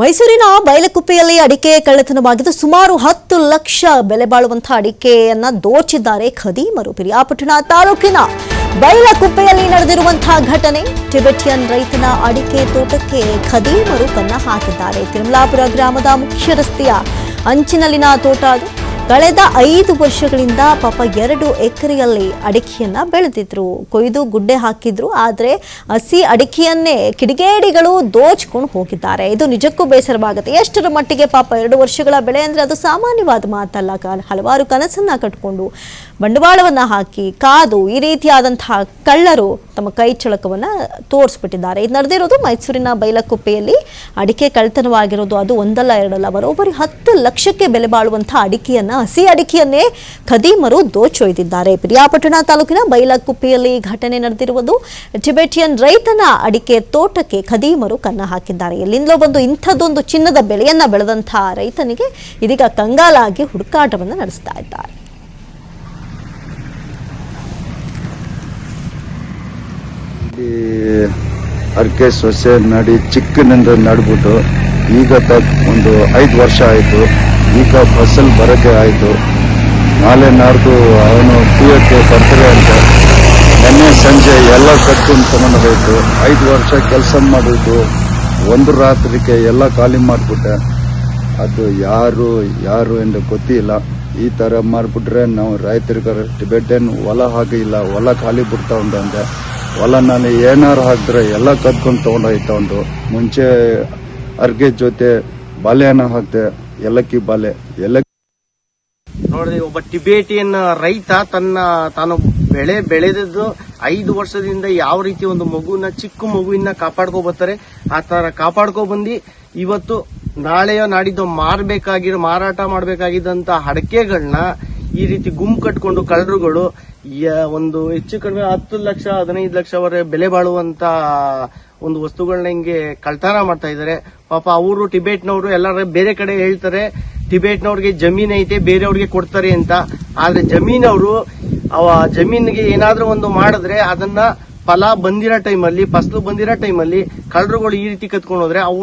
ಮೈಸೂರಿನ ಬೈಲಕುಪ್ಪೆಯಲ್ಲಿ ಅಡಿಕೆ ಕಳ್ಳತನವಾಗಿದ್ದು ಸುಮಾರು 10 ಲಕ್ಷ ಬೆಲೆ ಬಾಳುವಂತಹ ಅಡಿಕೆಯನ್ನ ದೋಚಿದ್ದಾರೆ ಖದೀಮರು. ಪಿರಿಯಾಪಟ್ಟಣ ತಾಲೂಕಿನ ಬೈಲಕುಪ್ಪೆಯಲ್ಲಿ ನಡೆದಿರುವಂತಹ ಘಟನೆ. ಟಿಬೆಟಿಯನ್ ರೈತನ ಅಡಿಕೆ ತೋಟಕ್ಕೆ ಖದೀಮರು ಕನ್ನ ಹಾಕಿದ್ದಾರೆ. ತಿರುಮಲಾಪುರ ಗ್ರಾಮದ ಮುಖ್ಯ ರಸ್ತೆಯ ಅಂಚಿನಲ್ಲಿನ ತೋಟ ಅದು. ಕಳೆದ 5 ವರ್ಷಗಳಿಂದ ಪಾಪ 2 ಎಕರೆಯಲ್ಲಿ ಅಡಿಕೆಯನ್ನ ಬೆಳೆದಿದ್ರು. ಕೊಯ್ದು ಗುಡ್ಡೆ ಹಾಕಿದ್ರು. ಆದರೆ ಹಸಿ ಅಡಿಕೆಯನ್ನೇ ಕಿಡಿಗೇಡಿಗಳು ದೋಚ್ಕೊಂಡು ಹೋಗಿದ್ದಾರೆ. ಇದು ನಿಜಕ್ಕೂ ಬೇಸರವಾಗುತ್ತೆ. ಎಷ್ಟರ ಮಟ್ಟಿಗೆ ಪಾಪ 2 ವರ್ಷಗಳ ಬೆಳೆ ಅಂದ್ರೆ ಅದು ಸಾಮಾನ್ಯವಾದ ಮಾತಲ್ಲ. ಹಲವಾರು ಕನಸನ್ನ ಕಟ್ಟಿಕೊಂಡು ಬಂಡವಾಳವನ್ನ ಹಾಕಿ ಕಾದು ಈ ರೀತಿಯಾದಂತಹ ಕಳ್ಳರು ತಮ್ಮ ಕೈ ಚಳಕವನ್ನ ತೋರಿಸ್ಬಿಟ್ಟಿದ್ದಾರೆ. ಇದು ನಡೆದಿರೋದು ಮೈಸೂರಿನ ಬೈಲಕುಪ್ಪೆಯಲ್ಲಿ. ಅಡಿಕೆ ಕಳ್ಳತನವಾಗಿರೋದು ಅದು ಒಂದಲ್ಲ ಎರಡಲ್ಲ, ಬರೋಬ್ಬರಿ 10 ಲಕ್ಷಕ್ಕೆ ಬೆಲೆ ಬಾಳುವಂತಹ ಅಡಿಕೆಯನ್ನ, ಹಸಿ ಅಡಿಕೆಯನ್ನೇ ಖದೀಮರು ದೋಚೊಯ್ದಿದ್ದಾರೆ. ಪಿರಿಯಾಪಟ್ಟಣ ತಾಲೂಕಿನ ಬೈಲಕುಪ್ಪೆಯಲ್ಲಿ ಘಟನೆ ನಡೆದಿರುವುದು. ಟಿಬೆಟಿಯನ್ ರೈತನ ಅಡಿಕೆ ತೋಟಕ್ಕೆ ಖದೀಮರು ಕನ್ನ ಹಾಕಿದ್ದಾರೆ. ಎಲ್ಲಿಂದಲೋ ಬಂದು ಇಂಥದ್ದೊಂದು ಚಿನ್ನದ ಬೆಳೆಯನ್ನ ಬೆಳೆದಂತಹ ರೈತನಿಗೆ ಇದೀಗ ಕಂಗಾಲಾಗಿ ಹುಡುಕಾಟವನ್ನು ನಡೆಸ್ತಾ ಇದ್ದಾರೆ. ಅಡಿಕೆ ಸೊಸೆ ನಡಿ ಚಿಕ್ಕನಿಂದ ನಡ್ಬಿಟ್ಟು ಈಗ ಒಂದು 5 ವರ್ಷ ಆಯಿತು. ಈಗ ಫಸಲ್ ಬರೋಕ್ಕೆ ಆಯಿತು. ನಾಳೆ ನಾಡ್ದು ಅವನು ಕುಯ್ಯೋಕ್ಕೆ ಬರ್ತಾರೆ ಅಂತ ನಿನ್ನೆ ಸಂಜೆ ಎಲ್ಲ ಕಟ್ಕೊಂಡು ತಗೊಂಡು ಹೋಯ್ತು. 5 ವರ್ಷ ಕೆಲಸ ಮಾಡಿದ್ದು ಒಂದು ರಾತ್ರಿಗೆ ಎಲ್ಲ ಖಾಲಿ ಮಾಡಿಬಿಟ್ಟೆ. ಅದು ಯಾರು ಎಂದು ಗೊತ್ತಿಲ್ಲ. ಈ ಥರ ಮಾಡಿಬಿಟ್ರೆ ನಾವು ರೈತರಿಗೆ ಟಿಬೆಟನ್ ಹೊಲ ಹಾಕಿಲ್ಲ, ಹೊಲ ಖಾಲಿ ಬಿಡ್ತಾ ಉಂಟಂತೆ. ಹೊಲ ನಾನು ಏನಾರು ಹಾಕಿದ್ರೆ ಎಲ್ಲ ಕದ್ಕೊಂಡು ತಗೊಂಡೋಯ್ತಾ ಉಂಟು. ಮುಂಚೆ ಅರ್ಗೆ ಜೊತೆ ಬಾಳೆಹಣ್ಣು ಹಾಕ್ತೆ, ಏಲಕ್ಕಿ ಬಾಳೆ ನೋಡ್ರಿ, ಒಬ್ಬ ಟಿಬೇಟಿಯನ್ ರೈತ ತಾನು ಬೆಳೆದಿದ್ದು 5 ವರ್ಷದಿಂದ ಯಾವ ರೀತಿ ಒಂದು ಮಗುನ, ಚಿಕ್ಕ ಮಗುವಿನ ಕಾಪಾಡ್ಕೊ ಬರ್ತಾರೆ, ಆ ತರ ಕಾಪಾಡ್ಕೊ ಬಂದು ಇವತ್ತು ನಾಳೆಯೋ ನಾಡಿದ್ದು ಮಾರಾಟ ಮಾಡಬೇಕಾಗಿದ್ದಂತ ಅಡಕೆಗಳನ್ನ ಈ ರೀತಿ ಗುಂಪು ಕಟ್ಕೊಂಡು ಕಳ್ಳರುಗಳು ಒಂದು ಹೆಚ್ಚು ಕಡಿಮೆ 10 ಲಕ್ಷ 15 ಲಕ್ಷವರೆಗೆ ಬೆಲೆ ಬಾಳುವಂತ ಒಂದು ವಸ್ತುಗಳನ್ನ ಹಿಂಗೆ ಕಳ್ತನ ಮಾಡ್ತಾ ಇದ್ದಾರೆ. ಪಾಪ ಅವರು ಟಿಬೇಟ್ನವರು ಎಲ್ಲರ ಬೇರೆ ಕಡೆ ಹೇಳ್ತಾರೆ ಟಿಬೇಟ್ನವ್ರಿಗೆ ಜಮೀನ್ ಐತೆ ಬೇರೆಯವ್ರಿಗೆ ಕೊಡ್ತಾರೆ ಅಂತ. ಆದ್ರೆ ಜಮೀನವರು ಜಮೀನಿಗೆ ಏನಾದ್ರೂ ಒಂದು ಮಾಡಿದ್ರೆ ಅದನ್ನ ಫಸಲು ಬಂದಿರೋ ಟೈಮಲ್ಲಿ ಕಳ್ಳರುಗಳು ಈ ರೀತಿ ಕತ್ಕೊಂಡು ಹೋದ್ರೆ ಅವ್ರು